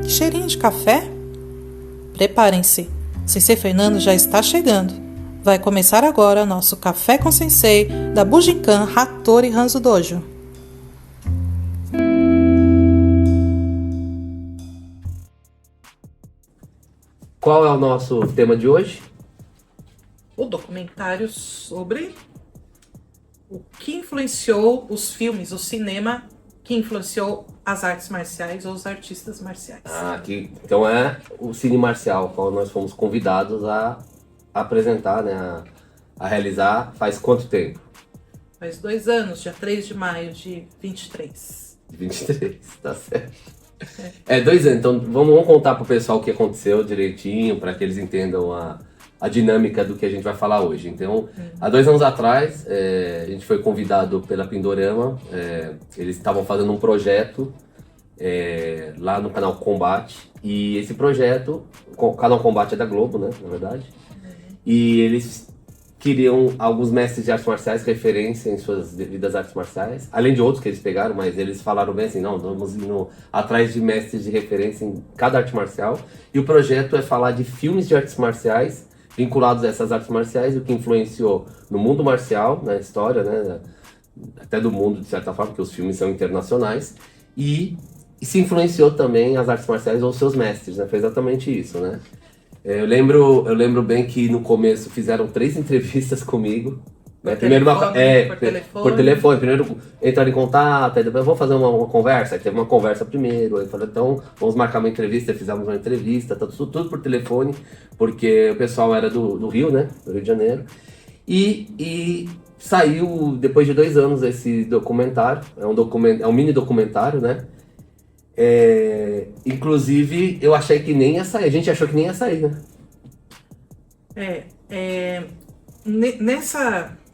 Que cheirinho de café? Preparem-se, Sensei Fernando já está chegando. Vai começar agora nosso Café com Sensei da Bujinkan Hattori Hanzo Dojo. Qual é o nosso tema de hoje? O documentário sobre o que influenciou os filmes, o cinema, que influenciou as artes marciais ou os artistas marciais. Então é o Cine Marcial, qual nós fomos convidados a apresentar, né, a realizar faz quanto tempo? Faz 2 anos, dia 3 de maio de 23. De 23, tá certo. 2 anos, então vamos contar pro pessoal o que aconteceu direitinho, para que eles entendam a dinâmica do que a gente vai falar hoje. Então, há 2 anos atrás, a gente foi convidado pela Pindorama, eles estavam fazendo um projeto lá no canal Combate, e esse projeto, o canal Combate é da Globo, né, na verdade, e eles queriam alguns mestres de artes marciais, referência em suas devidas artes marciais, além de outros que eles pegaram, mas eles falaram bem assim, não, vamos indo atrás de mestres de referência em cada arte marcial, e o projeto é falar de filmes de artes marciais, vinculados a essas artes marciais, o que influenciou no mundo marcial, na história, né, até do mundo de certa forma, porque os filmes são internacionais, e se influenciou também as artes marciais ou seus mestres, né, foi exatamente isso, né. Eu lembro bem que no começo fizeram 3 entrevistas comigo, né? Por telefone, primeiro entraram em contato, aí depois vamos fazer uma conversa, aí teve uma conversa primeiro, aí falou, então vamos marcar uma entrevista, fizemos uma entrevista, tudo por telefone, porque o pessoal era do Rio, né, do Rio de Janeiro, e saiu depois de 2 anos esse documentário, é um mini documentário, né, inclusive eu achei que nem ia sair, a gente achou que nem ia sair, né?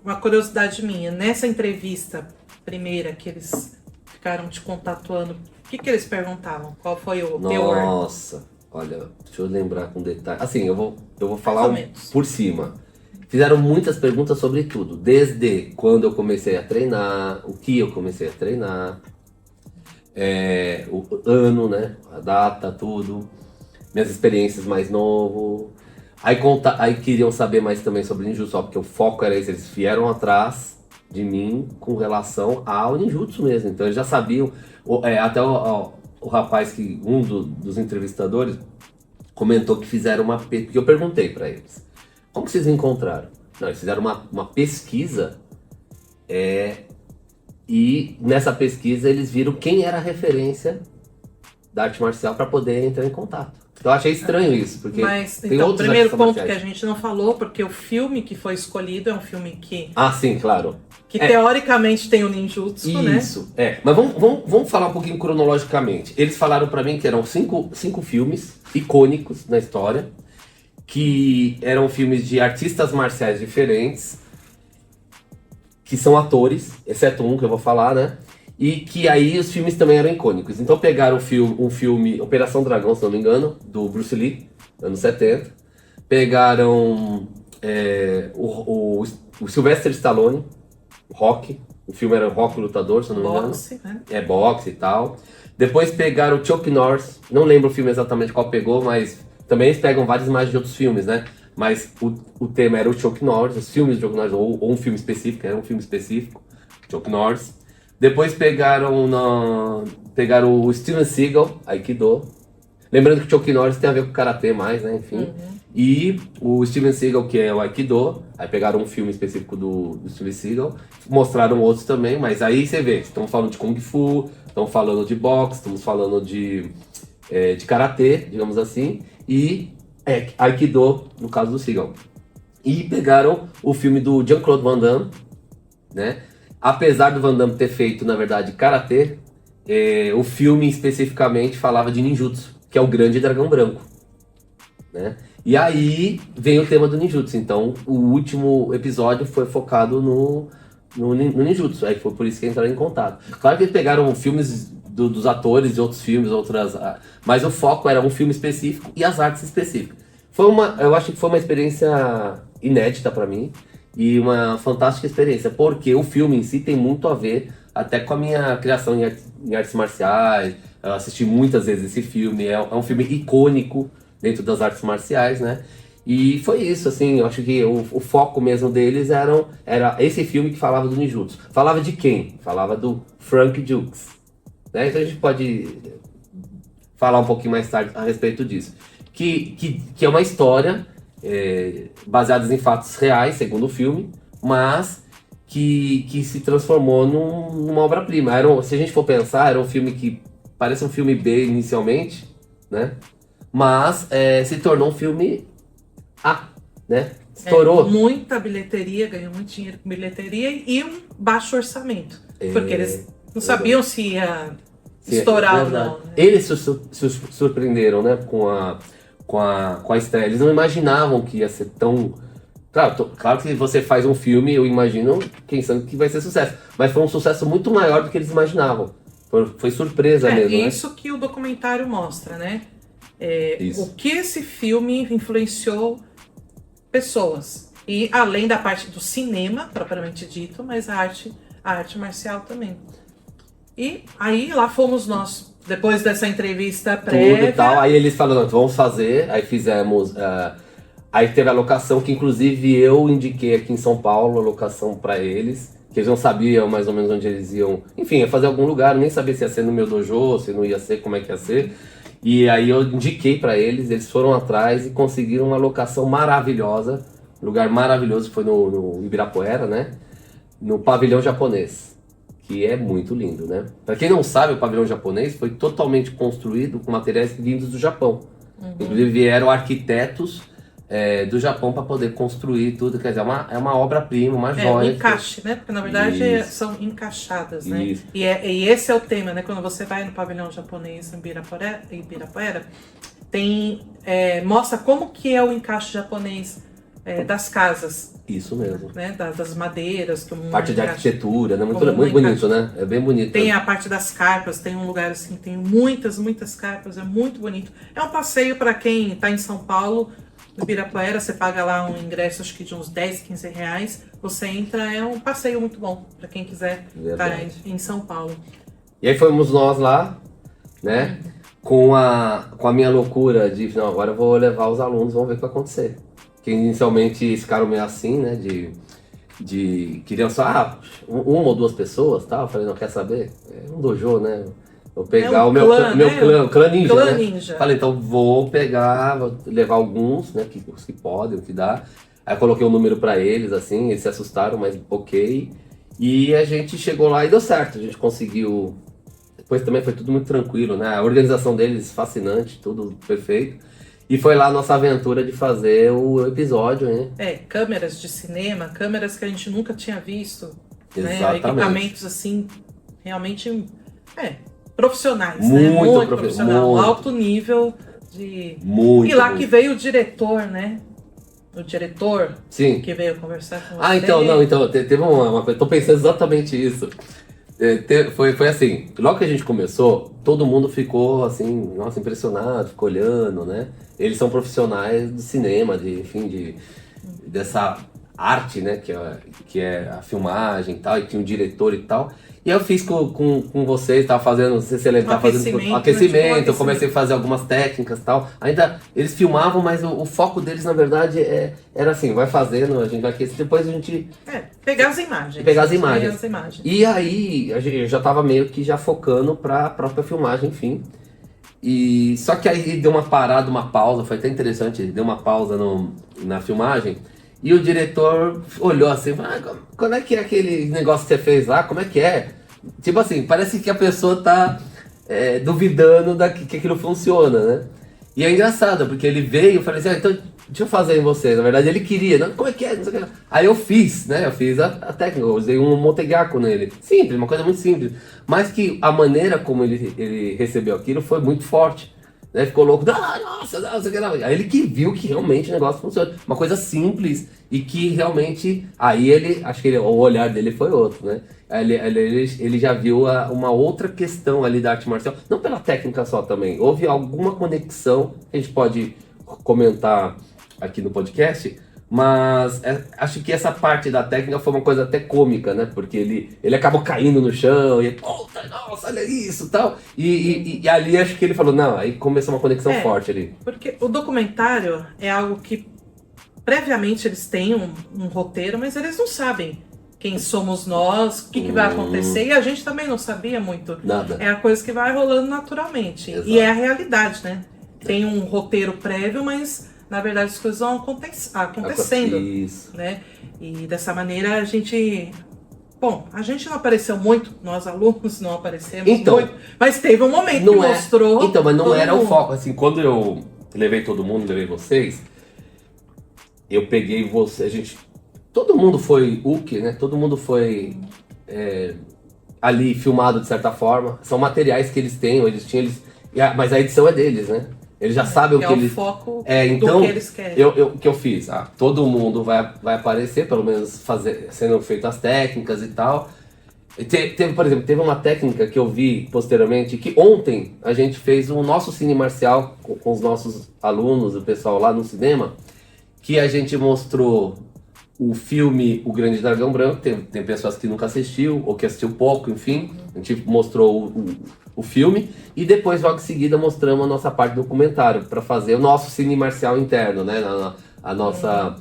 Uma curiosidade minha, nessa entrevista primeira que eles ficaram te contatando, o que eles perguntavam? Qual foi o teor? Nossa, olha, deixa eu lembrar com detalhe. Assim, eu vou falar por cima. Fizeram muitas perguntas sobre tudo, desde quando eu comecei a treinar, o que eu comecei a treinar, o ano, né, a data, tudo, minhas experiências mais novo. Aí queriam saber mais também sobre ninjutsu, porque o foco era esse, eles vieram atrás de mim com relação ao ninjutsu mesmo, então eles já sabiam, até o rapaz, dos entrevistadores, comentou que fizeram porque eu perguntei para eles, como que vocês me encontraram? Não, eles fizeram uma pesquisa, e nessa pesquisa eles viram quem era a referência da arte marcial para poder entrar em contato. Então eu achei estranho isso, porque mas, tem então, o outros primeiro ponto marciais que a gente não falou, porque o filme que foi escolhido é um filme que... sim, claro. Que teoricamente tem o ninjutsu, isso, né? Isso, Mas vamos falar um pouquinho cronologicamente. Eles falaram para mim que eram 5 filmes icônicos na história, que eram filmes de artistas marciais diferentes, que são atores, exceto um que eu vou falar, né? E que aí os filmes também eram icônicos. Então pegaram um filme, Operação Dragão, se não me engano, do Bruce Lee, anos 70. Pegaram o Sylvester Stallone, Rock. O filme era Rock Lutador, se não me engano. Boxe, né? Boxe e tal. Depois pegaram o Chuck Norris, não lembro o filme exatamente qual pegou, mas também eles pegam várias imagens de outros filmes, né? Mas o tema era o Chuck Norris, os filmes do Chuck Norris, ou um filme específico, era um filme específico, Chuck Norris. Depois pegaram o Steven Seagal, Aikido. Lembrando que o Chuck Norris tem a ver com Karatê mais, né? Enfim. E o Steven Seagal, que é o Aikido. Aí pegaram um filme específico do Steven Seagal. Mostraram outros também, mas aí você vê. Estamos falando de Kung Fu, estamos falando de boxe, estamos falando de Karatê, digamos assim. E Aikido, no caso do Seagal. E pegaram o filme do Jean-Claude Van Damme, né? Apesar do Van Damme ter feito, na verdade, Karatê, o filme especificamente falava de ninjutsu, que é o Grande Dragão Branco, né? E aí vem o tema do ninjutsu. Então, o último episódio foi focado no ninjutsu. Aí foi por isso que entraram em contato. Claro que eles pegaram filmes dos atores de outros filmes, mas o foco era um filme específico e as artes específicas. Eu acho que foi uma experiência inédita para mim. E uma fantástica experiência, porque o filme em si tem muito a ver até com a minha criação em artes marciais, Eu assisti muitas vezes esse filme, é um filme icônico dentro das artes marciais, né? E foi isso, assim, eu acho que o foco mesmo deles era esse filme que falava do ninjutsu. Falava de quem? Falava do Frank Dux, né? Então a gente pode falar um pouquinho mais tarde a respeito disso. Que é uma história baseada em fatos reais, segundo o filme, mas que se transformou numa obra-prima. Se a gente for pensar, era um filme que parece um filme B inicialmente, né? Mas se tornou um filme A, né? Estourou. Muita bilheteria, ganhou muito dinheiro com bilheteria e um baixo orçamento. Porque eles não sabiam se ia estourar ou não. Né? Eles se surpreenderam, né? Com a estreia. Eles não imaginavam que ia ser tão... Claro que você faz um filme, eu imagino, pensando que vai ser sucesso. Mas foi um sucesso muito maior do que eles imaginavam. Foi surpresa mesmo, né? Isso que o documentário mostra, né? O que esse filme influenciou pessoas. E além da parte do cinema, propriamente dito, mas a arte marcial também. E aí lá fomos nós, depois dessa entrevista prévia. Tudo e tal. Aí eles falaram, vamos fazer. Aí fizemos... aí teve a locação, que inclusive eu indiquei aqui em São Paulo, a locação para eles. Que eles não sabiam mais ou menos onde eles iam. Enfim, ia fazer algum lugar, nem sabia se ia ser no meu dojo, se não ia ser, como é que ia ser. E aí eu indiquei para eles foram atrás e conseguiram uma locação maravilhosa. Lugar maravilhoso, foi no Ibirapuera, né? No pavilhão japonês, que é muito lindo, né? Para quem não sabe, o pavilhão japonês foi totalmente construído com materiais vindos do Japão. Inclusive vieram arquitetos do Japão para poder construir tudo, quer dizer, é uma obra-prima, uma joia. Um encaixe, né? Porque na verdade são encaixadas, né? Isso. E esse é o tema, né? Quando você vai no pavilhão japonês em Ibirapuera, mostra como que é o encaixe japonês das casas. Isso mesmo. Né? Das madeiras. Parte de arquitetura, né? Muito bonito, né? É bem bonito. Tem a parte das carpas, tem um lugar assim, tem muitas carpas, é muito bonito. É um passeio para quem está em São Paulo. No Ibirapuera, você paga lá um ingresso, acho que de uns 10, 15 reais. Você entra, é um passeio muito bom para quem quiser estar em São Paulo. E aí fomos nós lá, né? Com a minha loucura de, não, agora eu vou levar os alunos, vamos ver o que vai acontecer. Que inicialmente ficaram meio assim, né? Queriam só uma ou duas pessoas, tá? Eu falei, não, quer saber? É um dojo, né? Vou pegar o meu clã ninja, clã né? ninja. Falei, então vou levar alguns, né? Os que podem, o que dá. Aí eu coloquei um número pra eles, assim, eles se assustaram, mas ok. E a gente chegou lá e deu certo. A gente conseguiu. Depois também foi tudo muito tranquilo, né? A organização deles fascinante, tudo perfeito. E foi lá a nossa aventura de fazer o episódio, né? Câmeras de cinema, câmeras que a gente nunca tinha visto. Exatamente. Né? Equipamentos, assim, realmente... profissionais, muito, né? Muito profissional. Muito. Alto nível de... Muito. E lá que veio o diretor, né? O diretor. Sim. Que veio conversar com você. Então, teve uma coisa, tô pensando exatamente isso. Foi assim, logo que a gente começou, todo mundo ficou assim, nossa, impressionado, ficou olhando, né? Eles são profissionais do cinema, dessa arte, né? Que é a filmagem e tal, e tinha um diretor e tal. E eu fiz com vocês, tava fazendo, não sei se você lembra, tava fazendo aquecimento, eu comecei a fazer algumas técnicas e tal. Ainda eles filmavam, mas o foco deles, na verdade, era assim, vai fazendo, a gente vai aquecer, depois a gente... pegar as imagens. Pegar as imagens. E aí, eu já tava meio que já focando pra própria filmagem, enfim. E só que aí deu uma parada, uma pausa, foi até interessante, deu uma pausa na filmagem. E o diretor olhou assim, quando é que é aquele negócio que você fez lá? Como é que é? Tipo assim, parece que a pessoa tá duvidando que aquilo funciona, né? E é engraçado, porque ele veio e falei assim, então deixa eu fazer em você. Na verdade ele queria, não, como é que é? Não sei o que. Aí eu fiz, né? Eu fiz a técnica, eu usei um Motegaku nele. Simples, uma coisa muito simples. Mas que a maneira como ele recebeu aquilo foi muito forte. Né? Ficou louco, nossa, não sei o que lá. Aí ele que viu que realmente o negócio funciona. Uma coisa simples e que realmente. Aí acho que o olhar dele foi outro, né? Ele já viu uma outra questão ali da arte marcial, não pela técnica só também. Houve alguma conexão, a gente pode comentar aqui no podcast, mas acho que essa parte da técnica foi uma coisa até cômica, né? Porque ele acabou caindo no chão e puta, nossa, olha isso, tal. E ali acho que ele falou, não, aí começou uma conexão forte ali. Porque o documentário é algo que previamente eles têm um roteiro, mas eles não sabem quem somos nós, o que vai acontecer, e a gente também não sabia muito. Nada. É a coisa que vai rolando naturalmente. Exato. E é a realidade, né? Tem um roteiro prévio, mas na verdade as coisas vão acontecendo. Isso. Né? E dessa maneira a gente... Bom, a gente não apareceu muito, nós alunos não aparecemos muito, mas teve um momento que mostrou... Então, mas não era o foco. Assim, quando eu levei todo mundo, levei vocês, eu peguei você, todo mundo foi UC, né? Todo mundo foi ali filmado de certa forma. São materiais que eles têm, mas a edição é deles, né? Eles já sabem o que eles... É o foco então, do que eles querem. O que eu fiz? Todo mundo vai aparecer, pelo menos sendo feitas as técnicas e tal. Por exemplo, teve uma técnica que eu vi posteriormente, que ontem a gente fez o nosso cine marcial com os nossos alunos, o pessoal lá no cinema, que a gente mostrou o filme O Grande Dragão Branco. Tem pessoas que nunca assistiu, ou que assistiu pouco, enfim. A gente mostrou o filme e depois, logo em seguida, mostramos a nossa parte do documentário para fazer o nosso cine marcial interno, né? A nossa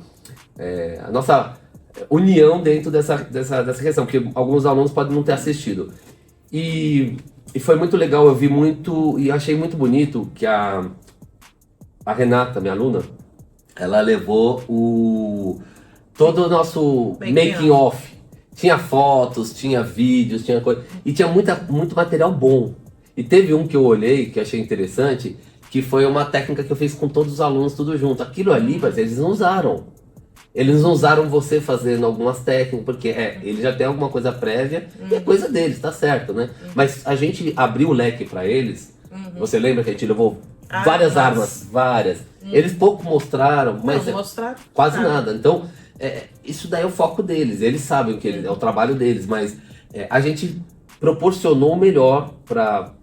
união dentro dessa questão, porque alguns alunos podem não ter assistido. E foi muito legal, eu vi muito e achei muito bonito que a Renata, minha aluna, ela levou todo o nosso making off. Tinha fotos, tinha vídeos, tinha coisa. E tinha muito material bom. E teve um que eu olhei, que achei interessante, que foi uma técnica que eu fiz com todos os alunos, tudo junto. Aquilo ali, eles não usaram. Eles não usaram você fazendo algumas técnicas, porque eles já têm alguma coisa prévia, e é coisa deles, tá certo, né? Mas a gente abriu o leque para eles. Você lembra que a gente levou várias armas, várias. Eles pouco mostraram, mas não mostraram quase nada. Então, isso daí é o foco deles. Eles sabem que é o trabalho deles, mas a gente proporcionou o melhor para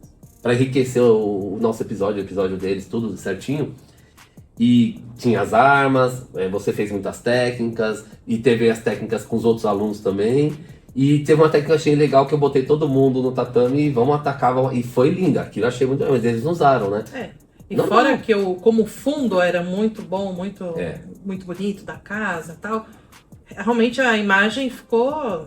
enriquecer o nosso episódio, o episódio deles, tudo certinho. E tinha as armas, você fez muitas técnicas, e teve as técnicas com os outros alunos também. E teve uma técnica que eu achei legal, que eu botei todo mundo no tatame e vamos atacar. E foi linda, aquilo eu achei muito legal, mas eles não usaram, né? E não, fora que como o fundo era muito bom, muito bonito da casa e tal, realmente a imagem ficou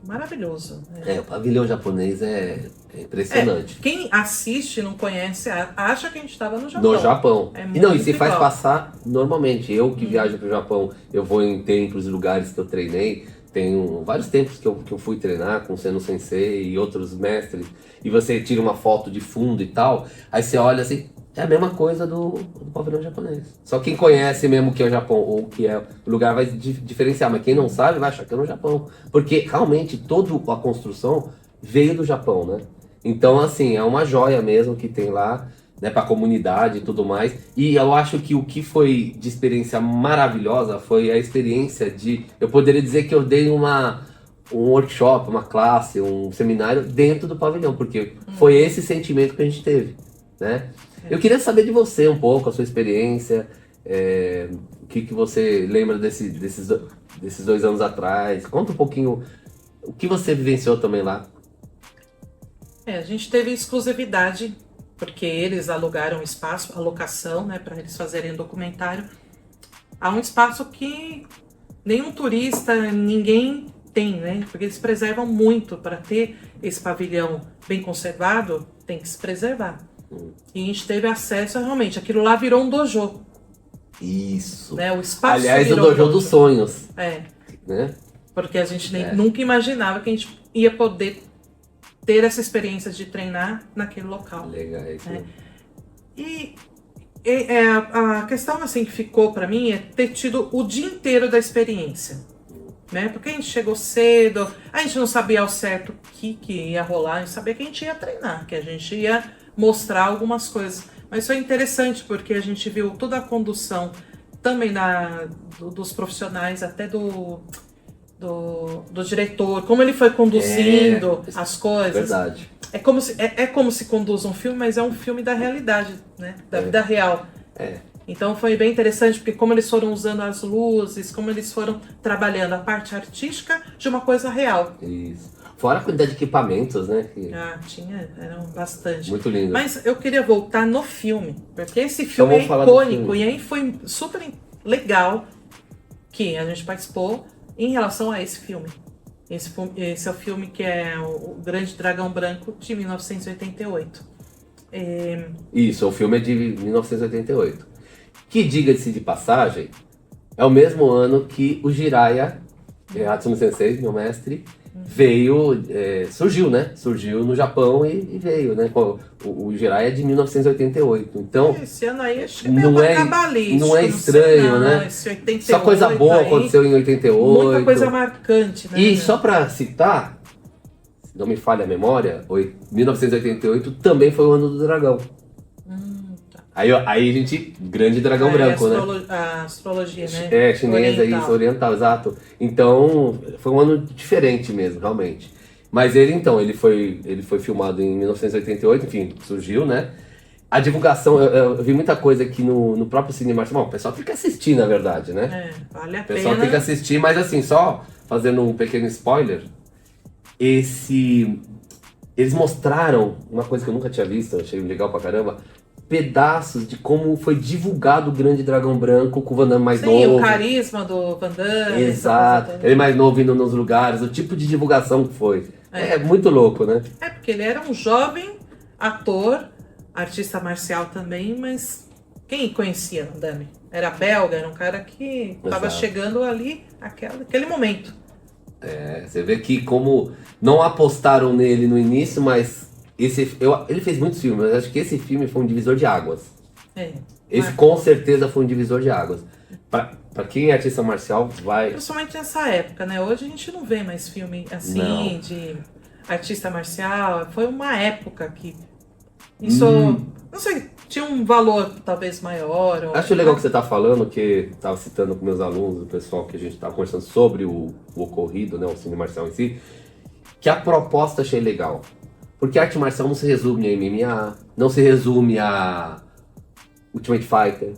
maravilhoso. O pavilhão japonês é impressionante. Quem assiste e não conhece, acha que a gente estava no Japão. No Japão. E se faz legal. passar normalmente. Eu que viajo para o Japão, eu vou em templos e lugares que eu treinei. Tem vários templos que eu fui treinar com o Seno Sensei e outros mestres. E você tira uma foto de fundo e tal. Aí você olha assim, é a mesma coisa do pavilhão japonês. Só quem conhece mesmo que é o Japão ou que é o lugar vai diferenciar. Mas quem não sabe vai achar que é no Japão. Porque realmente toda a construção veio do Japão, né? Então, assim, é uma joia mesmo que tem lá, né, para a comunidade e tudo mais. E eu acho que o que foi de experiência maravilhosa foi a experiência eu poderia dizer que eu dei um workshop, uma classe, um seminário dentro do pavilhão, porque foi esse sentimento que a gente teve, né? Eu queria saber de você um pouco, a sua experiência, o que você lembra desses 2 anos atrás. Conta um pouquinho o que você vivenciou também lá. A gente teve exclusividade, porque eles alugaram espaço, a locação, né, para eles fazerem um documentário. Há um espaço que nenhum turista, ninguém tem, né? Porque eles preservam muito. Para ter esse pavilhão bem conservado, tem que se preservar. E a gente teve acesso, realmente, aquilo lá virou um dojo. Isso. Né? O espaço aliás, virou o dojo dos sonhos. Né? Porque a gente nunca imaginava que a gente ia poder ter essa experiência de treinar naquele local. Legal, é isso. Né? E a questão assim que ficou para mim é ter tido o dia inteiro da experiência. Né? Porque a gente chegou cedo, a gente não sabia ao certo o que ia rolar, a gente sabia que a gente ia treinar, que a gente ia mostrar algumas coisas. Mas foi interessante porque a gente viu toda a condução também dos profissionais, até do diretor, como ele foi conduzindo as coisas. Verdade. É como se conduz um filme, mas é um filme da realidade, né? Da vida real. Então foi bem interessante, porque como eles foram usando as luzes, como eles foram trabalhando a parte artística de uma coisa real. Isso. Fora a quantidade de equipamentos, né? Tinha, eram bastante. Muito lindo. Mas eu queria voltar no filme, porque esse filme é icônico e aí foi super legal que a gente participou em relação a esse filme. Esse é o filme que é o Grande Dragão Branco, de 1988. Isso, o filme é de 1988. Que, diga-se de passagem, é o mesmo ano que o Jiraiya, Hatsune Sensei, meu mestre, veio, surgiu, né? Surgiu no Japão e veio, né? O Jiraiya é de 1988, então... Esse ano aí acho que não é estranho, né? Esse 88 só coisa boa aí, aconteceu em 88. Muita coisa marcante, né? E só pra citar, se não me falha a memória, 1988 também foi o ano do dragão. Aí a gente, Grande Dragão Branco, né? A astrologia, né? Chinesa, isso, oriental, exato. Então, foi um ano diferente mesmo, realmente. Mas ele foi filmado em 1988, enfim, surgiu, né? A divulgação, eu vi muita coisa aqui no próprio Cine Marcial. Bom, o pessoal tem que assistir, na verdade, né? Vale a pena. O pessoal tem que assistir, mas assim, só fazendo um pequeno spoiler, eles mostraram uma coisa que eu nunca tinha visto, achei legal pra caramba, pedaços de como foi divulgado o Grande Dragão Branco com o Van Damme mais novo. Sim, o carisma do Van Damme. Exato, ele mais novo indo nos lugares, o tipo de divulgação que foi. É muito louco, né? Porque ele era um jovem ator, artista marcial também, mas quem conhecia Van Damme? Era belga, era um cara que estava chegando ali naquele momento. Você vê que como não apostaram nele no início, mas ele fez muitos filmes, mas acho que esse filme foi um divisor de águas. Esse com certeza foi um divisor de águas. Pra quem é artista marcial, vai... Principalmente nessa época, né? Hoje a gente não vê mais filme assim, de artista marcial. Foi uma época que isso, não sei, tinha um valor talvez maior. Acho legal que você tá falando, que tava citando com meus alunos, o pessoal que a gente tava conversando sobre o ocorrido, né? O cine marcial em si, que a proposta achei legal. Porque a arte marcial não se resume a MMA, não se resume a Ultimate Fighter,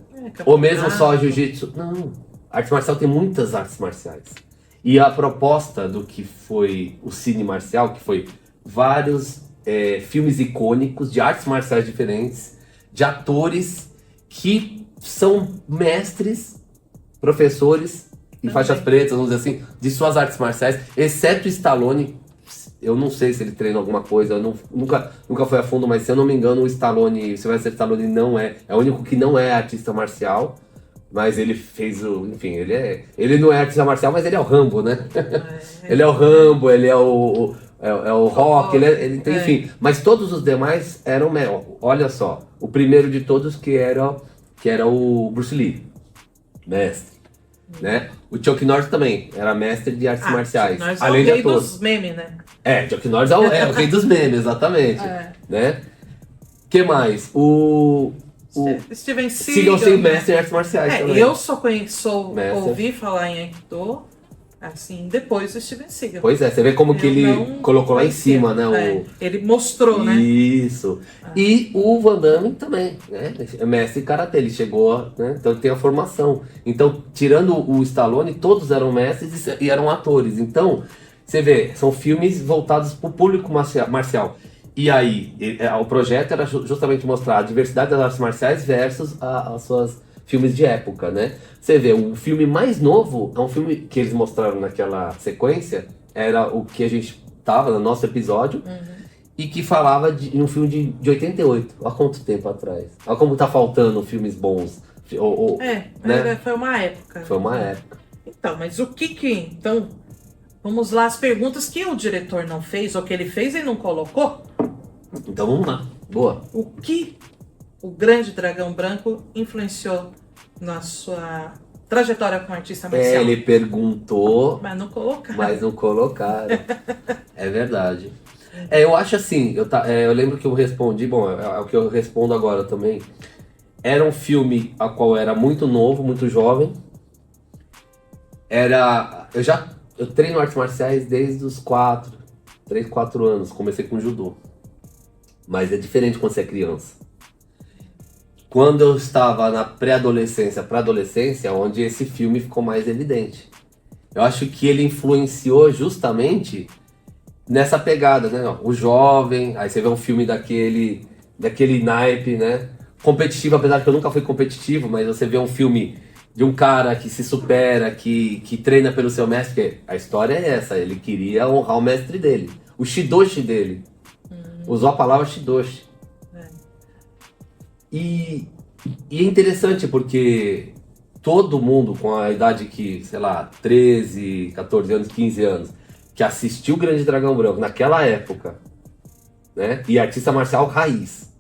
ou mesmo só Jiu-Jitsu. Não, a arte marcial tem muitas artes marciais. E a proposta do que foi o cine marcial, que foi vários filmes icônicos de artes marciais diferentes, de atores que são mestres, professores e faixas pretas, vamos dizer assim, de suas artes marciais, exceto o Stallone. Eu não sei se ele treina alguma coisa, nunca foi a fundo, mas se eu não me engano, o Sylvester Stallone não é o único que não é artista marcial, mas ele fez enfim, ele não é artista marcial, mas ele é o Rambo, né? Ele é o Rambo, ele é o Rock, ele tem, enfim, mas todos os demais eram, olha só, o primeiro de todos que era o Bruce Lee, mestre. Né? O Chuck Norris também era mestre de artes marciais. Chuck Norris é o rei dos memes, né? Chuck Norris é o rei dos memes, exatamente. Né? Que mais? O Steven Seagal. Mestre em artes marciais também. Eu só ouvi falar em Aikido, assim, depois do Steven Seagal. Pois é, você vê como que ele colocou lá em cima, né? Ele mostrou, né? Isso. E o Van Damme também, né? É mestre em karatê, ele chegou, né? Então tem a formação. Então, tirando o Stallone, todos eram mestres e eram atores. Então, você vê, são filmes voltados para o público marcial. E aí, o projeto era justamente mostrar a diversidade das artes marciais versus as suas filmes de época, né? Você vê, o filme mais novo é um filme que eles mostraram naquela sequência, era o que a gente tava no nosso episódio, e que falava de um filme de 88. Olha quanto tempo atrás. Olha como tá faltando filmes bons. Né? Foi uma época. Foi uma época. Então, mas o que... Então, vamos lá, as perguntas que o diretor não fez, ou que ele fez e não colocou. Então vamos lá. Boa. O que o Grande Dragão Branco influenciou na sua trajetória como artista marcial? Ele perguntou, mas não colocaram. É verdade. Eu acho assim, eu lembro que eu respondi, bom, é o que eu respondo agora também. Era um filme a qual era muito novo, muito jovem. Eu treino artes marciais desde os 3, 4 anos. Comecei com judô. Mas é diferente quando você é criança. Quando eu estava na pré-adolescência para adolescência, onde esse filme ficou mais evidente. Eu acho que ele influenciou justamente nessa pegada, né? O jovem, aí você vê um filme daquele naipe, né? Competitivo, apesar que eu nunca fui competitivo, mas você vê um filme de um cara que se supera, que treina pelo seu mestre, porque a história é essa, ele queria honrar o mestre dele, o shidoshi dele. Usou a palavra shidoshi. E é interessante porque todo mundo com a idade que, sei lá, 13, 14 anos, 15 anos, que assistiu o Grande Dragão Branco naquela época, né? E artista marcial raiz,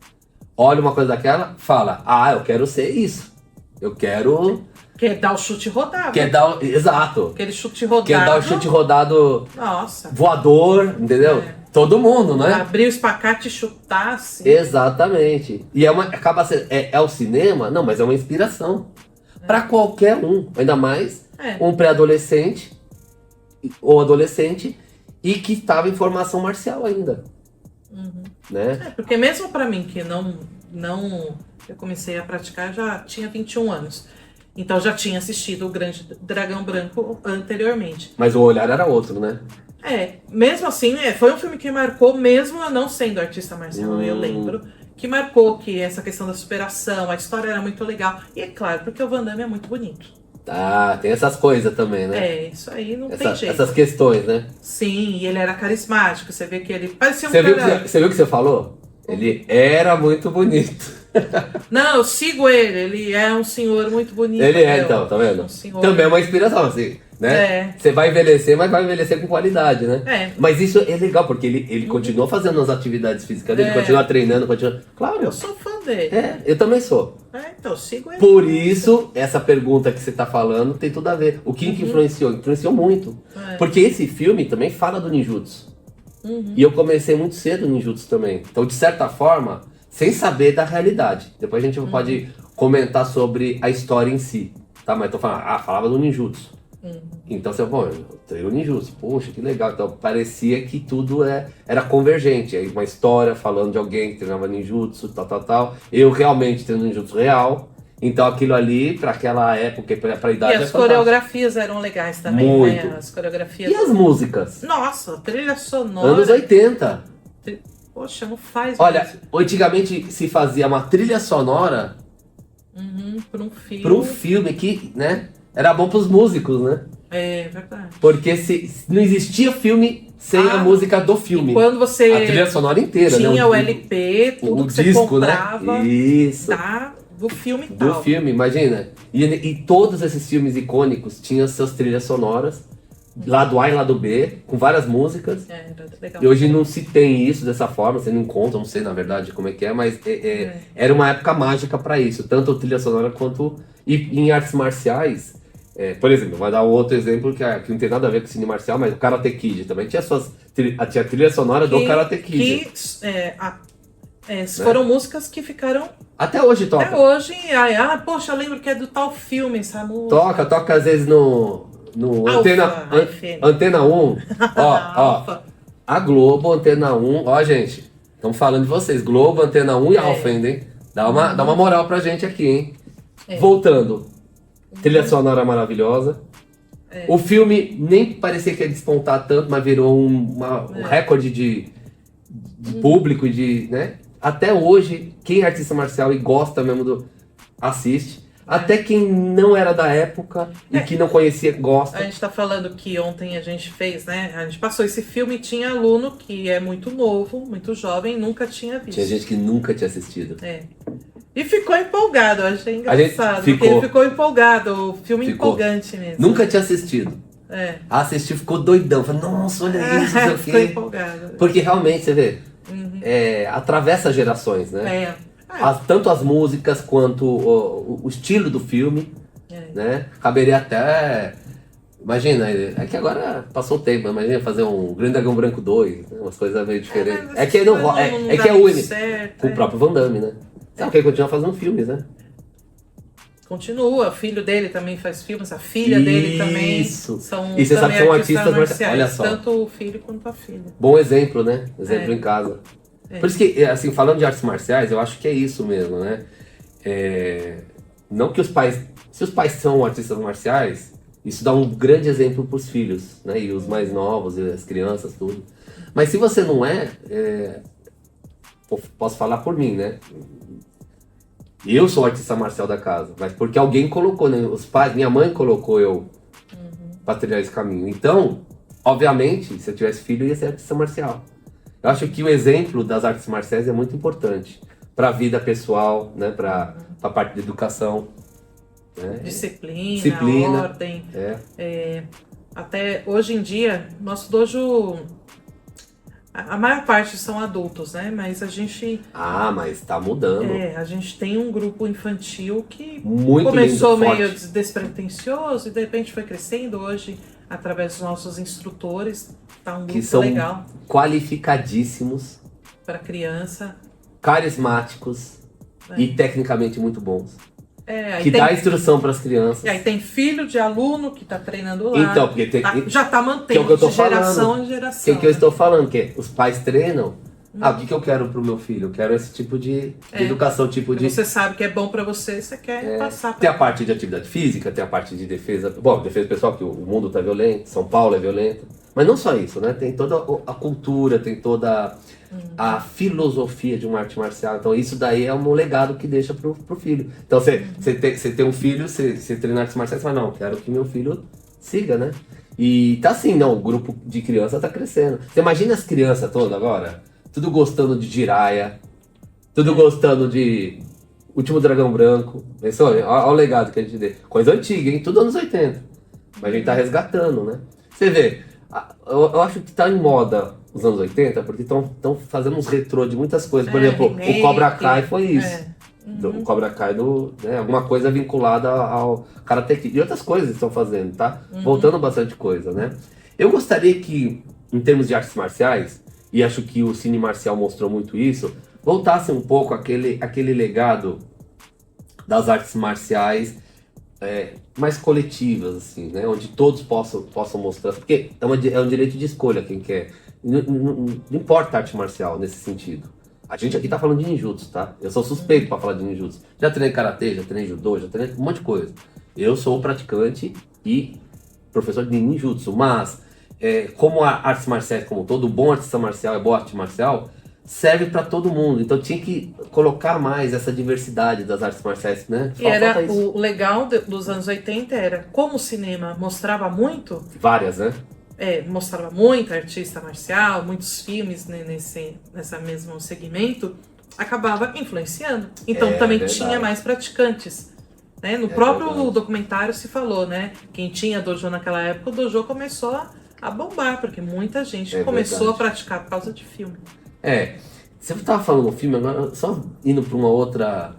olha uma coisa daquela, fala, eu quero ser isso. Eu quero... Quer dar o chute rodado. Exato. Aquele chute rodado. Quer dar o chute rodado. Nossa. Voador, entendeu? Todo mundo, né? Abrir o espacate e chutar, assim. Exatamente. E acaba sendo... É o cinema? Não, mas é uma inspiração. Pra qualquer um. Ainda mais um pré-adolescente ou adolescente e que estava em formação marcial ainda. Né? Porque mesmo pra mim, que não... Eu comecei a praticar, já tinha 21 anos. Então já tinha assistido o Grande Dragão Branco anteriormente. Mas o olhar era outro, né? Mesmo assim, foi um filme que marcou, mesmo eu não sendo artista marcial, eu lembro, que marcou que essa questão da superação, a história era muito legal. E é claro, porque o Van Damme é muito bonito. Tem essas coisas também, né? Isso aí não tem jeito. Essas questões, né? Sim, e ele era carismático, você vê que ele parecia um cara... Você viu o que você falou? Ele era muito bonito. Não, eu sigo ele é um senhor muito bonito. Ele então, tá vendo? Também é uma inspiração, assim, né? Você vai envelhecer, mas vai envelhecer com qualidade, né? Mas isso é legal, porque ele continua fazendo as atividades físicas dele, continua treinando, Claro. Eu sou fã dele. Eu também sou. Então eu sigo ele. Por isso, essa pergunta que você tá falando tem tudo a ver. O que influenciou? Influenciou muito. Porque esse filme também fala do ninjutsu. E eu comecei muito cedo no ninjutsu também. Então, de certa forma, sem saber da realidade. Depois a gente pode comentar sobre a história em si. Tá? Mas tô falando, falava do ninjutsu. Então você, eu treino ninjutsu. Poxa, que legal. Então parecia que tudo era convergente. Aí uma história falando de alguém que treinava ninjutsu, tal. Eu realmente treino ninjutsu real. Então aquilo ali, para aquela época, pra idade, e as coreografias eram legais também, muito. Né? As coreografias. E as músicas? Nossa, trilha sonora. Anos 80. Poxa, não faz. Olha, antigamente se fazia uma trilha sonora para um filme. Para um filme que, né? Era bom pros músicos, né? É verdade. Porque não existia filme sem a música do filme. E quando você a trilha sonora inteira, tinha né? o LP, tudo que disco, você comprava, né? Isso. Do filme e tal. Do filme, imagina. E todos esses filmes icônicos tinham suas trilhas sonoras, lado A e lado B, com várias músicas. Legal. E hoje não se tem isso dessa forma, você não encontra, não sei na verdade como é que é, mas era uma época mágica para isso, tanto trilha sonora quanto... E em artes marciais, por exemplo, vai dar um outro exemplo que não tem nada a ver com cine marcial, mas o Karate Kid também tinha tinha a trilha sonora do Karate Kid. Foram músicas que ficaram... Até hoje toca. Até hoje, poxa, eu lembro que é do tal filme essa música. Toca às vezes no Antena 1, ó, a Globo, Antena 1, ó gente, estamos falando de vocês, Globo, Antena 1 e Alfa ainda, hein? Dá uma moral pra gente aqui, hein? Voltando, trilha sonora maravilhosa, o filme nem parecia que ia despontar tanto, mas virou um recorde de público, né? Até hoje, quem é artista marcial e gosta mesmo assiste. Até quem não era da época e que não conhecia, gosta. A gente tá falando que ontem a gente fez, né? A gente passou esse filme e tinha aluno que é muito novo, muito jovem, nunca tinha visto. Tinha gente que nunca tinha assistido. E ficou empolgado, eu achei engraçado. Porque ele ficou empolgado, o filme empolgante mesmo. Nunca tinha assistido. Assistiu, ficou doidão. Falei, nossa, olha isso, não sei o quê. Ficou empolgado. Porque realmente, você vê, atravessa gerações, né? Tanto as músicas quanto o estilo do filme, né? Caberia até... Imagina, é que agora passou o tempo, imagina fazer um Grande Dragão Branco 2, né? Umas coisas meio diferentes. É que é único. Com o próprio Van Damme, né? Sabe que ele continua fazendo filmes, né? Continua, o filho dele também faz filmes, a filha dele também. São, e você sabe que são artistas marciais. Olha só. Tanto o filho quanto a filha. Bom exemplo, né? Exemplo em casa. Por isso que, assim, falando de artes marciais, eu acho que é isso mesmo, né? Não que os pais... Se os pais são artistas marciais, isso dá um grande exemplo para os filhos, né? E os mais novos, e as crianças, tudo. Mas se você não é, posso falar por mim, né? Eu sou o artista marcial da casa, mas porque alguém colocou, né? Os pais, minha mãe colocou eu pra trilhar esse caminho. Então, obviamente, se eu tivesse filho, eu ia ser artista marcial. Eu acho que o exemplo das artes marciais é muito importante para a vida pessoal, né? Para a parte de educação. Né? Disciplina, ordem. Até hoje em dia, nosso dojo, a maior parte são adultos, né? Mas a gente... mas tá mudando. A gente tem um grupo infantil que muito começou lindo, meio despretensioso e de repente foi crescendo. Hoje, através dos nossos instrutores, tá um grupo que são legal. Qualificadíssimos. Para criança. Carismáticos e tecnicamente muito bons. Que tem, dá instrução para as crianças. E aí tem filho de aluno que está treinando lá. Então, porque já está mantendo que é o que eu tô de geração falando. em geração. Que eu estou falando, que os pais treinam. O que eu quero pro meu filho? Eu quero esse tipo de educação, Você sabe que é bom para você, você quer passar pra... Tem a parte de atividade física, tem a parte de defesa. Bom, defesa pessoal, que o mundo tá violento, São Paulo é violento. Mas não só isso, né? Tem toda a cultura, tem toda a filosofia de uma arte marcial. Então isso daí é um legado que deixa pro filho. Então você tem um filho, você treina artes marciais, você fala, não, quero que meu filho siga, né? E tá assim, não, o grupo de crianças tá crescendo. Você imagina as crianças todas agora? Tudo gostando de Jiraiya, tudo gostando de Último Dragão Branco. Pensou? Olha o legado que a gente deu. Coisa antiga, hein? Tudo anos 80. Mas a gente tá resgatando, né? Você vê, eu acho que tá em moda os anos 80, porque estão fazendo uns retrô de muitas coisas. Por exemplo, o Cobra Kai foi isso. O Cobra Kai, né, alguma coisa vinculada ao Karate Kid. E outras coisas estão fazendo, tá? Voltando bastante coisa, né? Eu gostaria que, em termos de artes marciais, e acho que o cine marcial mostrou muito isso, voltasse um pouco aquele legado das artes marciais mais coletivas, assim, né? Onde todos possam mostrar, porque é um direito de escolha quem quer. Não importa a arte marcial nesse sentido. A gente aqui tá falando de ninjutsu, tá? Eu sou suspeito para falar de ninjutsu. Já treinei karatê, já treinei judô, já treinei um monte de coisa. Eu sou praticante e professor de ninjutsu, mas como a artes marciais, como todo bom artista marcial é boa arte marcial, serve para todo mundo. Então tinha que colocar mais essa diversidade das artes marciais, né? E era o legal dos anos 80 era como o cinema mostrava muito. Várias, né? Mostrava muito artista marcial, muitos filmes, né, nessa mesmo segmento, acabava influenciando. Então também tinha mais praticantes. Né? No próprio documentário se falou, né? Quem tinha dojo naquela época, o dojo começou a bombar, porque muita gente começou a praticar por causa de filme. Você estava falando no filme, agora só indo para uma outra...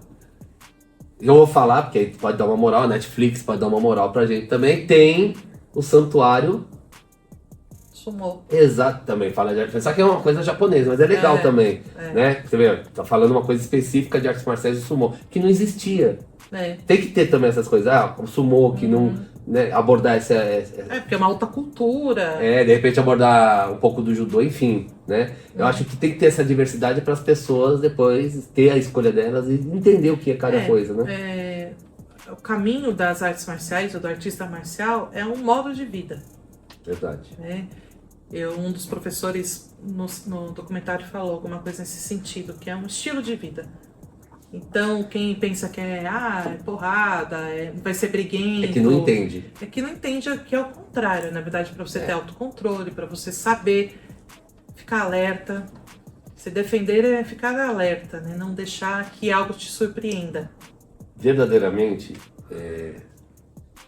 Eu vou falar, porque aí pode dar uma moral, a Netflix pode dar uma moral pra gente também. Tem o Santuário Sumô. Exato, também fala de arte marcial, que é uma coisa japonesa, mas é legal também, né? Você vê, tá falando uma coisa específica de artes marciais e sumô, que não existia. Tem que ter também essas coisas, o sumô que não, né, abordar essa... porque é uma alta cultura. De repente abordar um pouco do judô, enfim, né? Eu acho que tem que ter essa diversidade para as pessoas depois ter a escolha delas e entender o que é cada coisa, né? O caminho das artes marciais, ou do artista marcial, é um modo de vida. Verdade. Um dos professores no documentário falou alguma coisa nesse sentido, que é um estilo de vida. Então, quem pensa que é porrada, vai ser briguento... É que não entende. É que não entende que é o contrário, na verdade, para você ter autocontrole, para você saber ficar alerta. Se defender é ficar alerta, né? Não deixar que algo te surpreenda. Verdadeiramente,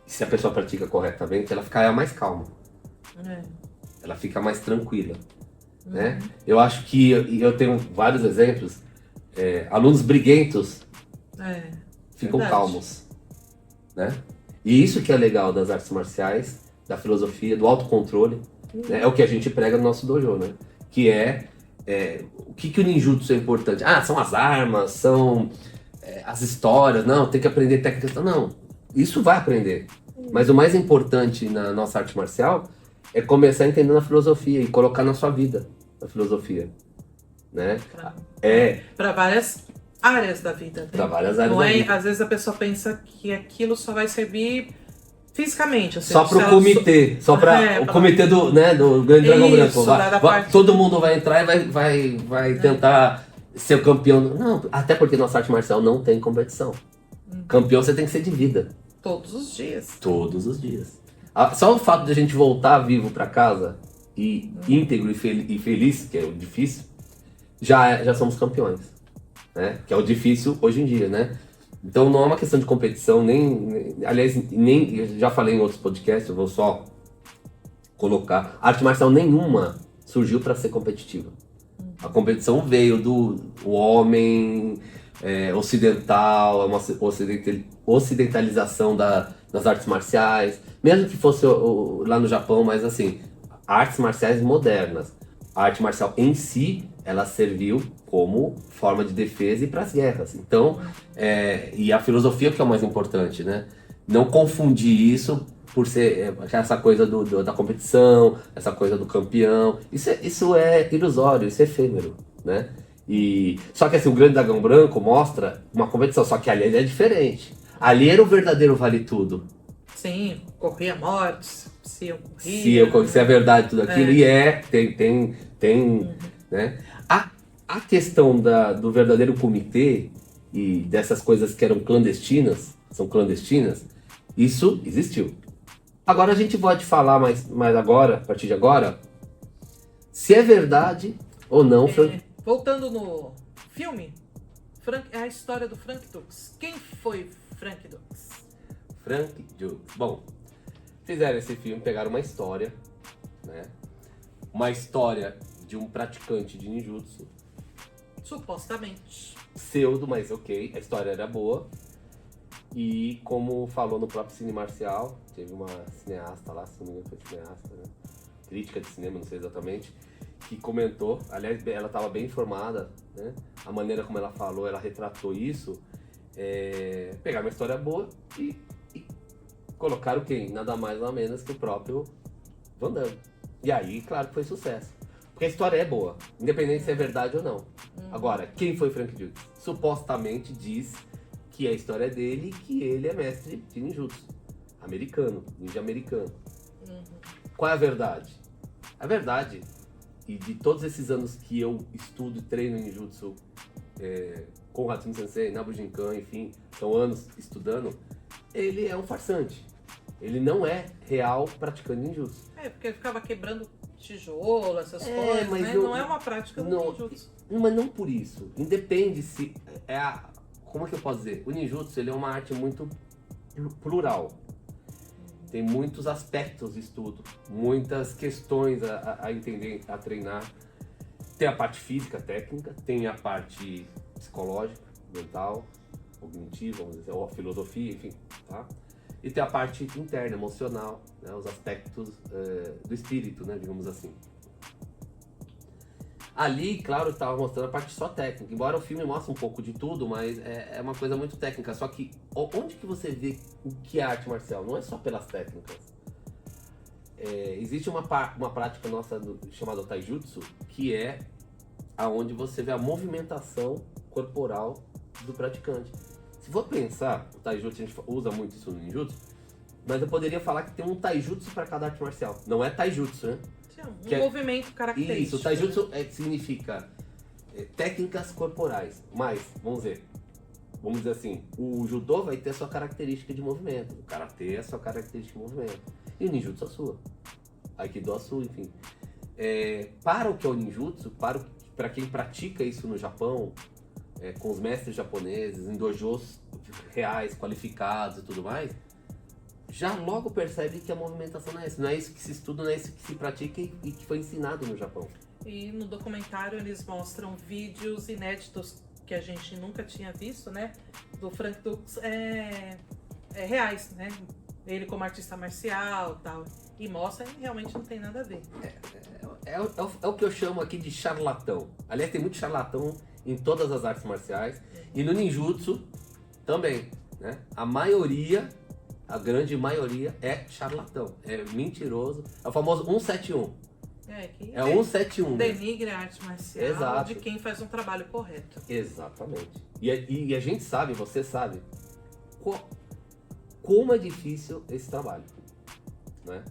se a pessoa pratica corretamente, ela fica mais calma. Ela fica mais tranquila, né? Eu acho que eu tenho vários exemplos. Alunos briguentos ficam calmos, né? E isso que é legal das artes marciais, da filosofia, do autocontrole, né? É o que a gente prega no nosso dojo, né? Que o que o ninjutsu é importante? São as armas, são as histórias, não, tem que aprender técnicas, não, isso vai aprender. Mas o mais importante na nossa arte marcial é começar entendendo a filosofia e colocar na sua vida a filosofia, né? Para várias áreas da vida. Para várias áreas da vida. Às vezes a pessoa pensa que aquilo só vai servir fisicamente, assim, só pro comitê, só para o comitê do Grande Dragão Branco. Todo mundo vai entrar e vai tentar ser o campeão. Não, até porque nossa arte marcial não tem competição. Campeão você tem que ser de vida. Todos os dias. Todos os dias. Só o fato de a gente voltar vivo para casa e íntegro e feliz, que é o difícil, já somos campeões, né? Que é o difícil hoje em dia, né? Então não é uma questão de competição, aliás, eu já falei em outros podcasts, eu vou só colocar. Arte marcial nenhuma surgiu para ser competitiva. A competição veio do homem ocidental, uma ocidentalização das artes marciais, mesmo que fosse lá no Japão, mas assim, artes marciais modernas. A arte marcial em si, ela serviu como forma de defesa e para as guerras. Então, e a filosofia que é o mais importante, né? Não confundir isso por ser essa coisa da competição, essa coisa do campeão. Isso é ilusório, isso é efêmero, né? Só que assim, o Grande Dragão Branco mostra uma competição, só que ali é diferente. Ali era o verdadeiro vale tudo. Sim, corria mortes, se eu corria. Se é verdade tudo aquilo, tem, né? A questão do verdadeiro comitê e dessas coisas que eram são clandestinas, isso existiu. Agora a gente pode falar mais agora, a partir de agora, se é verdade ou não. Voltando no filme, a história do Frank Dux. Quem foi Frank Dux? Frank Dux. Bom, fizeram esse filme, pegaram uma história, né? Uma história de um praticante de ninjutsu. Supostamente. Pseudo, mas ok, a história era boa. E como falou no próprio Cine Marcial, teve uma cineasta lá, se não me engano foi cineasta, né? Crítica de cinema, não sei exatamente, que comentou, aliás, ela estava bem informada, né? A maneira como ela falou, ela retratou isso, pegar uma história boa e colocaram quem? Nada mais nada menos que o próprio Van Damme. E aí, claro que foi sucesso. Porque a história é boa, independente se é verdade ou não. Agora, quem foi Frank Dux? Supostamente diz que a história é dele e que ele é mestre de ninjutsu. Ninja americano. Qual é a verdade? A verdade, e de todos esses anos que eu estudo e treino ninjutsu com o Hatsune Sensei, na Bujinkan, enfim, são anos estudando, ele é um farsante. Ele não é real praticando ninjutsu. Porque ele ficava quebrando tijolo, essas coisas, mas né? Não é uma prática do ninjutsu. Mas não por isso. Independe se... como é que eu posso dizer? O ninjutsu, ele é uma arte muito plural. Tem muitos aspectos de estudo, muitas questões a entender, a treinar. Tem a parte física, técnica, tem a parte psicológica, mental, cognitiva, vamos dizer, ou a filosofia, enfim, tá? E tem a parte interna, emocional, né, os aspectos do espírito, né, digamos assim. Ali, claro, estava mostrando a parte só técnica, embora o filme mostre um pouco de tudo, mas é uma coisa muito técnica. Só que onde que você vê o que é arte marcial? Não é só pelas técnicas. Existe uma prática nossa chamada Taijutsu, que é aonde você vê a movimentação corporal do praticante. Se for pensar, o Taijutsu, a gente usa muito isso no ninjutsu, mas eu poderia falar que tem um Taijutsu para cada arte marcial. Não é Taijutsu, né? Movimento característico. Isso, o Taijutsu significa técnicas corporais. Mas, vamos dizer assim, o judô vai ter a sua característica de movimento, o karatê a sua característica de movimento, e o ninjutsu a sua, aikido a sua, enfim. Para o que é o ninjutsu, para quem pratica isso no Japão, com os mestres japoneses, em dojos reais, qualificados e tudo mais, já logo percebe que a movimentação não é isso que se estuda, não é isso que se pratica e que foi ensinado no Japão. E no documentário eles mostram vídeos inéditos que a gente nunca tinha visto, né? Do Frank Dux reais, né? Ele como artista marcial e tal. E mostra e realmente não tem nada a ver. É o que eu chamo aqui de charlatão. Aliás, tem muito charlatão em todas as artes marciais. E no ninjutsu também, né? A grande maioria é charlatão, é mentiroso. É o famoso 171. É 171. Denigre a arte marcial. Exato. De quem faz um trabalho correto. Exatamente. E a gente sabe, você sabe, como é difícil esse trabalho, né?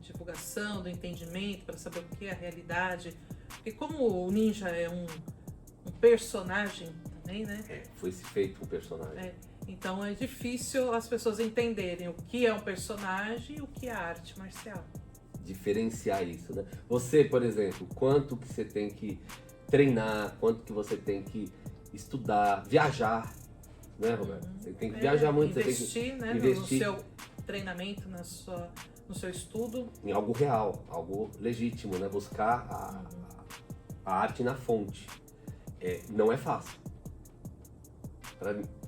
Divulgação do entendimento para saber o que é a realidade. Porque como o ninja é um personagem também, né? Foi feito um personagem. Então é difícil as pessoas entenderem o que é um personagem e o que é a arte marcial. Diferenciar isso, né? Você, por exemplo, quanto que você tem que treinar, quanto que você tem que estudar, viajar, né, Roberto? Você tem que viajar muito, investir, você tem que né, investir no seu treinamento, no seu estudo. Em algo real, algo legítimo, né? Buscar a arte na fonte. Não é fácil.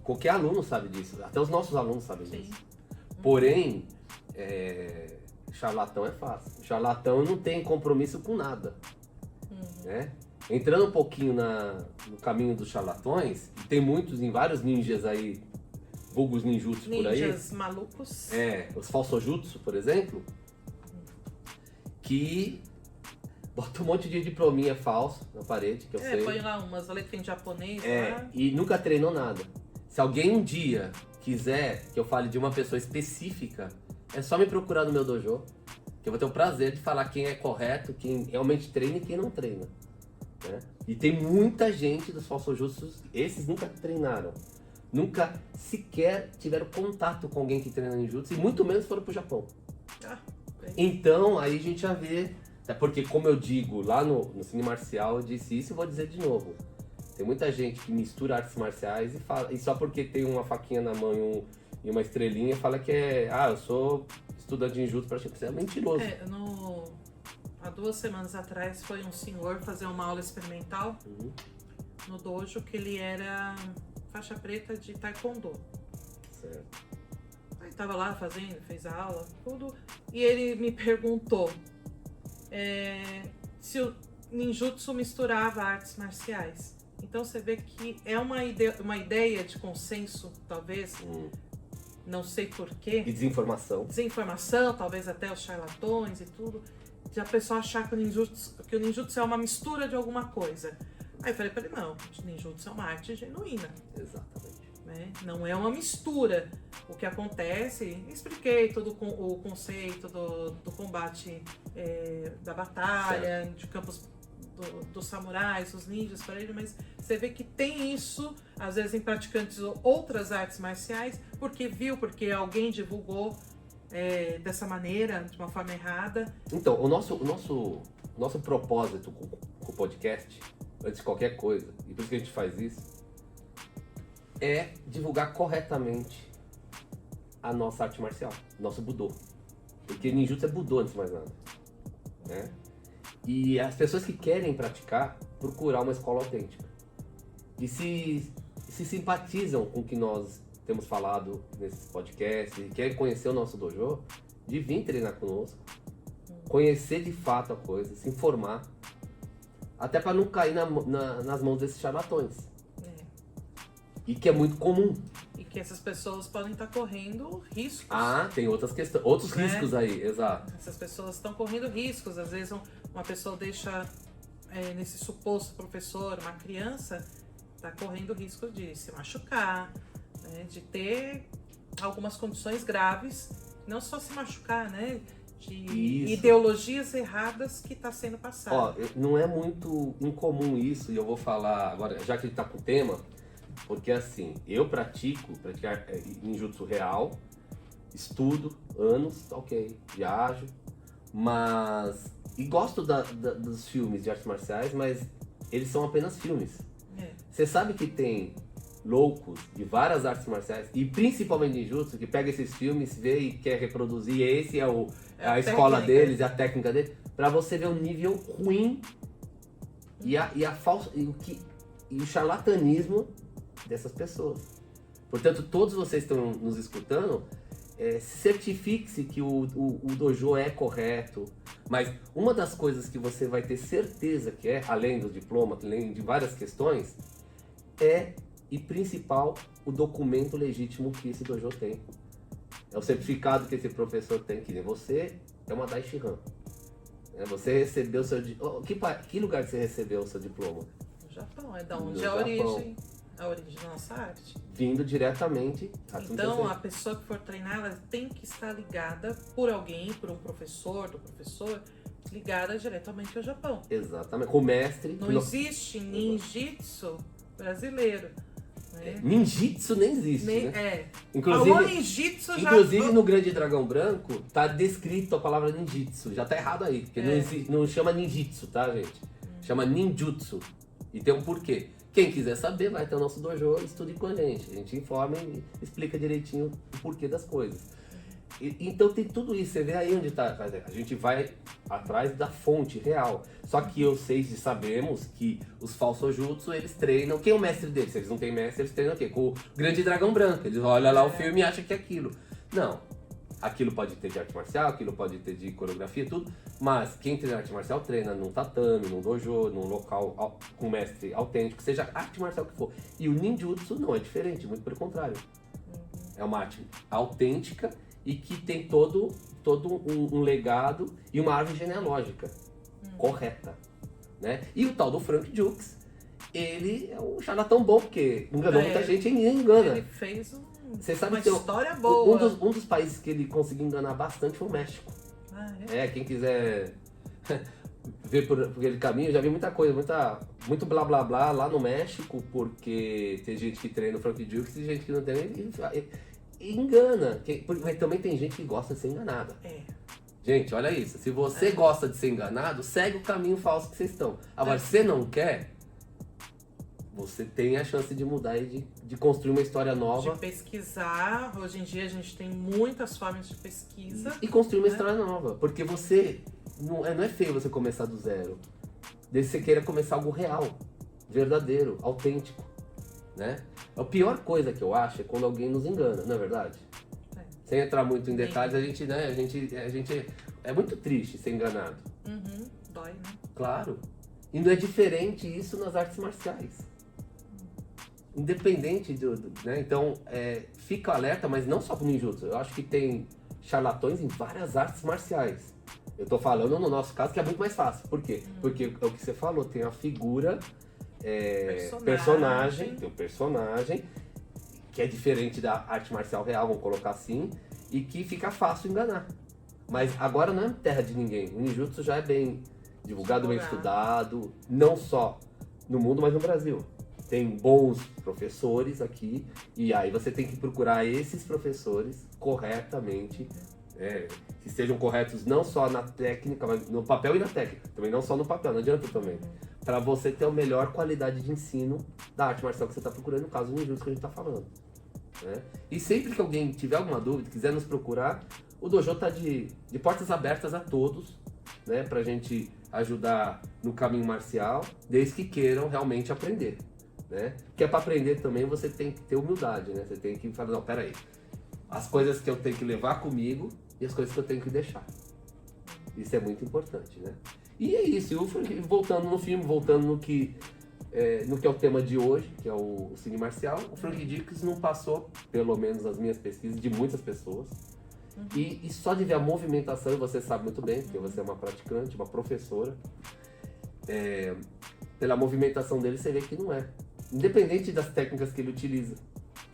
Qualquer aluno sabe disso, até os nossos alunos sabem disso. Porém, charlatão é fácil. Charlatão não tem compromisso com nada. Né? Entrando um pouquinho no caminho dos charlatões, tem em vários ninjas aí, vulgos ninjutsu por aí. Ninjas malucos. Os falsojutsu, por exemplo, que bota um monte de diplominha falso na parede, que eu sei. Põe lá umas letrinhas em japonês lá. E nunca treinou nada. Se alguém um dia quiser que eu fale de uma pessoa específica, é só me procurar no meu dojo, que eu vou ter o prazer de falar quem é correto, quem realmente treina e quem não treina. Né? E tem muita gente dos falsojutsus, esses nunca treinaram. Nunca sequer tiveram contato com alguém que treina ninjutsu e muito menos foram pro Japão. Então, aí a gente já vê, porque como eu digo lá no Cine Marcial, eu disse isso e vou dizer de novo. Tem muita gente que mistura artes marciais e só porque tem uma faquinha na mão e uma estrelinha fala que eu sou estudante de ninjutsu pra você é mentiroso. Há 2 semanas atrás foi um senhor fazer uma aula experimental no dojo que ele era faixa preta de taekwondo. Certo. Aí tava lá fez a aula, tudo, e ele me perguntou se o ninjutsu misturava artes marciais. Então você vê que é uma ideia de consenso, talvez, não sei porquê. E desinformação. Desinformação, talvez até os charlatões e tudo, de a pessoa achar que o ninjutsu é uma mistura de alguma coisa. Aí eu falei pra ele, não, o ninjutsu é uma arte genuína. Exatamente. Né? Não é uma mistura. O que acontece, expliquei todo o conceito do combate, da batalha, de campos dos samurais, os ninjas, para ele, mas você vê que tem isso, às vezes em praticantes de outras artes marciais, porque alguém divulgou dessa maneira, de uma forma errada. Então, o nosso propósito com o podcast, antes de qualquer coisa, e por isso que a gente faz isso, é divulgar corretamente a nossa arte marcial, nosso Budô. Porque ninjutsu é Budô antes de mais nada. Né? E as pessoas que querem praticar, procurar uma escola autêntica. E se simpatizam com o que nós temos falado nesses podcasts, e querem conhecer o nosso dojo, de vir treinar conosco, conhecer de fato a coisa, se informar, até para não cair nas mãos desses charlatões. E que é muito comum. E que essas pessoas podem estar correndo riscos. Tem outras questões, outros riscos aí, exato. Essas pessoas estão correndo riscos. Às vezes uma pessoa deixa, nesse suposto professor, uma criança, está correndo risco de se machucar, né, de ter algumas condições graves, não só se machucar, né? De ideologias erradas que está sendo passado. Não é muito incomum isso, e eu vou falar agora, já que ele está com o tema, porque assim, eu praticar ninjutsu real, estudo, anos, ok, viajo, mas... E gosto dos filmes de artes marciais, mas eles são apenas filmes. Você sabe que tem loucos de várias artes marciais, e principalmente ninjutsu, que pega esses filmes, vê e quer reproduzir, e esse é a escola deles, a técnica deles, pra você ver o nível ruim e o charlatanismo dessas pessoas. Portanto, todos vocês que estão nos escutando, certifique-se que o dojo é correto. Mas uma das coisas que você vai ter certeza que além do diploma, além de várias questões, e principal, o documento legítimo que esse dojo tem. É o certificado que esse professor tem, que nem você é uma Daishihan. Você recebeu o seu... Que lugar que você recebeu o seu diploma? No Japão, é da onde é a origem. a origem da nossa arte. Vindo diretamente. Então, a pessoa que for treinar, ela tem que estar ligada por alguém, por um professor, do professor, ligada diretamente ao Japão. Exatamente. Com o mestre. Não existe ninjitsu brasileiro. Né? Ninjitsu nem existe, né? É. Inclusive, ninjitsu no Grande Dragão Branco, tá descrito a palavra ninjitsu. Já tá errado aí, porque não chama ninjitsu, tá, gente? Chama ninjutsu. E tem um porquê. Quem quiser saber, vai até o nosso dojo e estude com a gente. A gente informa e explica direitinho o porquê das coisas. Então tem tudo isso, você vê aí onde tá. A gente vai atrás da fonte real. Só que vocês sabemos que os falsojutsu, eles treinam. Quem é o mestre deles? Se eles não têm mestre, eles treinam o quê? Com o Grande Dragão Branco. Eles olham lá o filme e acham que é aquilo. Não. Aquilo pode ter de arte marcial, aquilo pode ter de coreografia, tudo. Mas quem treina arte marcial treina num tatame, num dojo, num local com mestre autêntico, seja arte marcial que for. E o ninjutsu não é diferente, muito pelo contrário. É uma arte autêntica e que tem todo um legado e uma árvore genealógica correta, né? E o tal do Frank Dux, ele é um charlatão bom, porque enganou muita gente e ninguém engana. Ele fez Você sabe uma que história boa. Um dos países que ele conseguiu enganar bastante foi o México. Quem quiser ver por aquele caminho, já vi muita coisa, muito blá blá blá lá no México, porque tem gente que treina o Frank Dux e gente que não treina e engana. Mas também tem gente que gosta de ser enganada. Gente, olha isso. Se você gosta de ser enganado, segue o caminho falso que vocês estão. Agora, se você não quer, você tem a chance de mudar e de construir uma história nova. De pesquisar. Hoje em dia a gente tem muitas formas de pesquisa. E construir uma história nova. Porque você... Não é feio você começar do zero. Desde que você queira começar algo real, verdadeiro, autêntico, né? A pior coisa que eu acho é quando alguém nos engana, não é verdade? Sem entrar muito em detalhes, a gente é muito triste ser enganado. Dói, né? Claro. E não é diferente isso nas artes marciais. Independente né? Então, fica alerta, mas não só com ninjutsu. Eu acho que tem charlatões em várias artes marciais. Eu tô falando no nosso caso que é muito mais fácil. Por quê? Porque é o que você falou, tem a figura, personagem, tem o personagem, que é diferente da arte marcial real, vamos colocar assim, e que fica fácil enganar. Mas agora não é terra de ninguém. O ninjutsu já é bem divulgado, bem estudado, não só no mundo, mas no Brasil. Tem bons professores aqui, e aí você tem que procurar esses professores corretamente, que sejam corretos não só na técnica, mas no papel e na técnica. Também não só no papel, não adianta também. Para você ter a melhor qualidade de ensino da arte marcial que você está procurando, no caso do ninjutsu que a gente está falando. Né? E sempre que alguém tiver alguma dúvida, quiser nos procurar, o dojo está de portas abertas a todos, né, para a gente ajudar no caminho marcial, desde que queiram realmente aprender. Né? Porque para aprender também você tem que ter humildade, né? Você tem que falar, não, peraí, as coisas que eu tenho que levar comigo e as coisas que eu tenho que deixar. Isso é muito importante, né? E é isso, voltando no filme, voltando no que é o tema de hoje, que é o cine marcial, o Frank Dux não passou, pelo menos nas minhas pesquisas, de muitas pessoas. E só de ver a movimentação, e você sabe muito bem, porque você é uma praticante, uma professora, pela movimentação dele você vê que não é. Independente das técnicas que ele utiliza.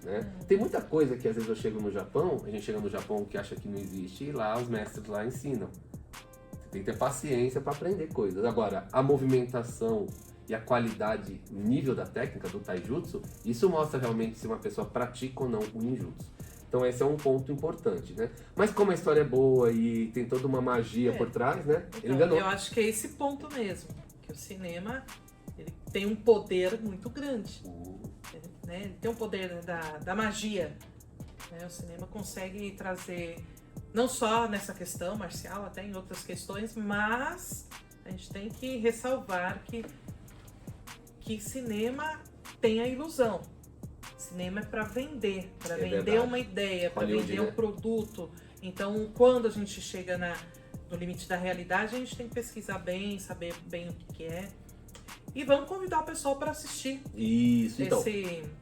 Né? Tem muita coisa que às vezes eu chego no Japão, a gente chega no Japão que acha que não existe, e lá os mestres lá ensinam. Você tem que ter paciência para aprender coisas. Agora, a movimentação e a qualidade, o nível da técnica do taijutsu, isso mostra realmente se uma pessoa pratica ou não o ninjutsu. Então esse é um ponto importante, né? Mas como a história é boa e tem toda uma magia por trás, né? Então, ele enganou. Eu acho que é esse ponto mesmo, que o cinema ele tem um poder muito grande. Né? Ele tem um poder da magia. Né? O cinema consegue trazer, não só nessa questão marcial, até em outras questões, mas a gente tem que ressalvar que cinema tem a ilusão. Cinema é para vender, para vender verdade. uma ideia, para Hollywood, vender né? um produto. Então, quando a gente chega no limite da realidade, a gente tem que pesquisar bem, saber bem o que é. E vamos convidar o pessoal para assistir. Isso, então.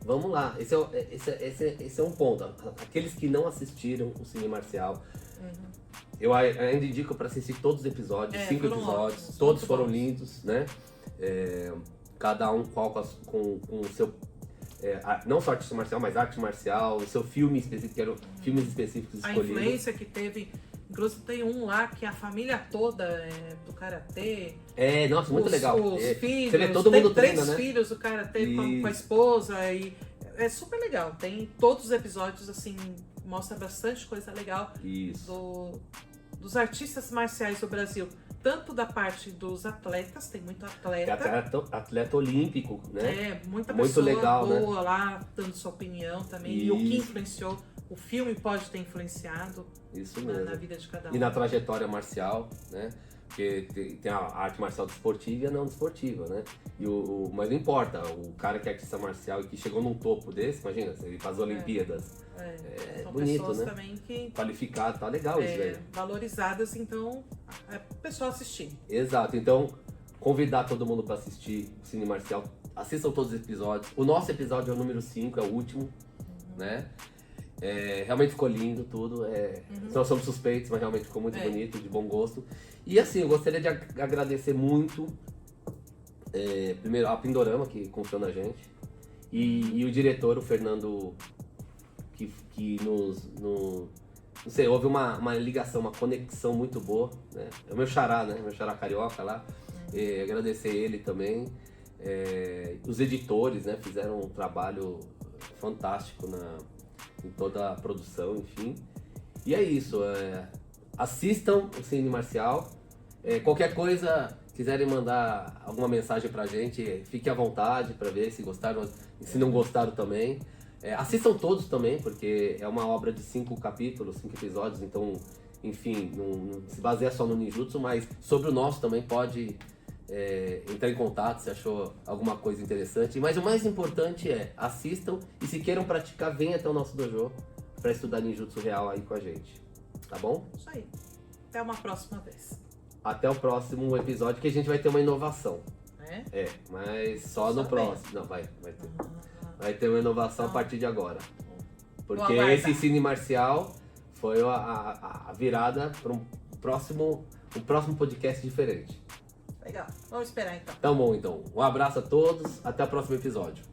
Vamos lá. Esse é um ponto. Aqueles que não assistiram o cine marcial, eu ainda indico para assistir todos os episódios, 5 episódios, ótimos, todos foram lindos, né? Cada um com o seu não só arte marcial, mas arte marcial, o seu filme específico, que eram filmes específicos escolhidos. A influência que teve, inclusive tem um lá que a família toda é do karatê. Nossa, muito legal. Os filhos, você vê, todo mundo treina, três né? filhos do karatê com a esposa. E é super legal. Tem todos os episódios, assim, mostra bastante coisa legal dos artistas marciais do Brasil. Tanto da parte dos atletas, tem muito atleta. Atleta olímpico, né? Muita muito pessoa legal, boa né? lá, dando sua opinião também. E o que influenciou, o filme pode ter influenciado Isso mesmo. Na vida de cada um. E na trajetória marcial, né? Porque tem a arte marcial desportiva e a não desportiva, né? Mas não importa, o cara que é artista marcial e que chegou num topo desse, imagina, ele faz Olimpíadas. São bonito, pessoas né? também que... Qualificado, tá legal isso, velho. Valorizadas, então, é pro pessoal assistir. Exato, então, convidar todo mundo para assistir Cine Marcial. Assistam todos os episódios. O nosso episódio é o número 5, é o último, né? Realmente ficou lindo tudo. Nós somos suspeitos, mas realmente ficou muito bonito, de bom gosto. E assim, eu gostaria de agradecer muito, primeiro a Pindorama, que confiou na gente, e o diretor, o Fernando, que não sei, houve uma ligação, uma conexão muito boa, né? É o meu xará, né? Meu xará carioca lá. Agradecer ele também. Os editores, né? Fizeram um trabalho fantástico em toda a produção, enfim. E é isso. Assistam o Cine Marcial. Qualquer coisa, quiserem mandar alguma mensagem pra gente, fique à vontade para ver se gostaram, se não gostaram também. Assistam todos também, porque é uma obra de 5 capítulos, 5 episódios, então, enfim, não se baseia só no ninjutsu, mas sobre o nosso também pode entrar em contato se achou alguma coisa interessante. Mas o mais importante assistam e se queiram praticar, venham até o nosso dojo para estudar ninjutsu real aí com a gente, tá bom? Isso aí. Até uma próxima vez. Até o próximo episódio, que a gente vai ter uma inovação. Mas só no próximo. Não, vai ter. Vai ter uma inovação a partir de agora. Porque esse Cine Marcial foi a virada para um próximo podcast diferente. Legal. Vamos esperar então. Tá bom, então. Um abraço a todos. Até o próximo episódio.